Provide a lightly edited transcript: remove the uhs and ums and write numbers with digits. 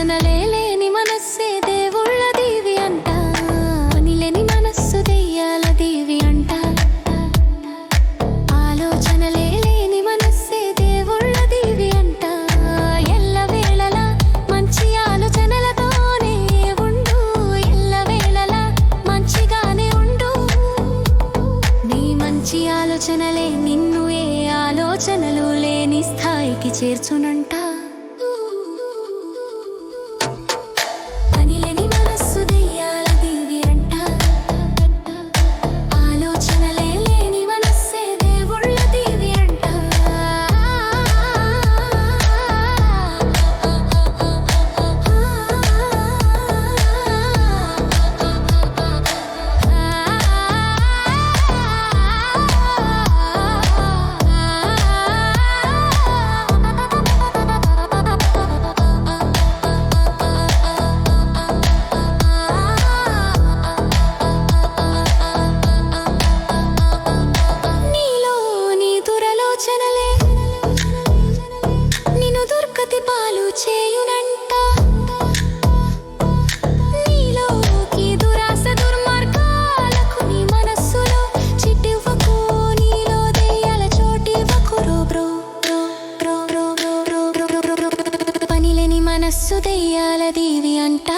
ఆలోచనలే లేని మనస్సే దేవుళ్ళ దీవి అంట. పనిలేని మనస్సు దెయ్యాల దీవి అంట. ఆలోచనలే లేని మనస్సే దేవుళ్ళ దీవి అంట. ఎల్లవేళలా మంచి ఆలోచనలతోనే ఉండు, ఎల్లవేళలా మంచిగానే ఉండు. నీ మంచి ఆలోచనలే నిన్ను ఏ ఆలోచనలు లేని స్థాయికి చేర్చునంట. పనిలేని మనస్సు దెయ్యాల దీవి అంట. ఆలోచనలే లేని మనస్సే దేవుళ్ళ దీవి అంట. నిన్ను దుర్గతి పాలు చేయునంట. నీలోకి దురాశ దుర్మార్గాలకు నీ మనస్సులో చిట్టివ్వకు. నీలో దెయ్యాల చోటివ్వకు. పనిలేని మనస్సు దెయ్యాల దీవి అంట.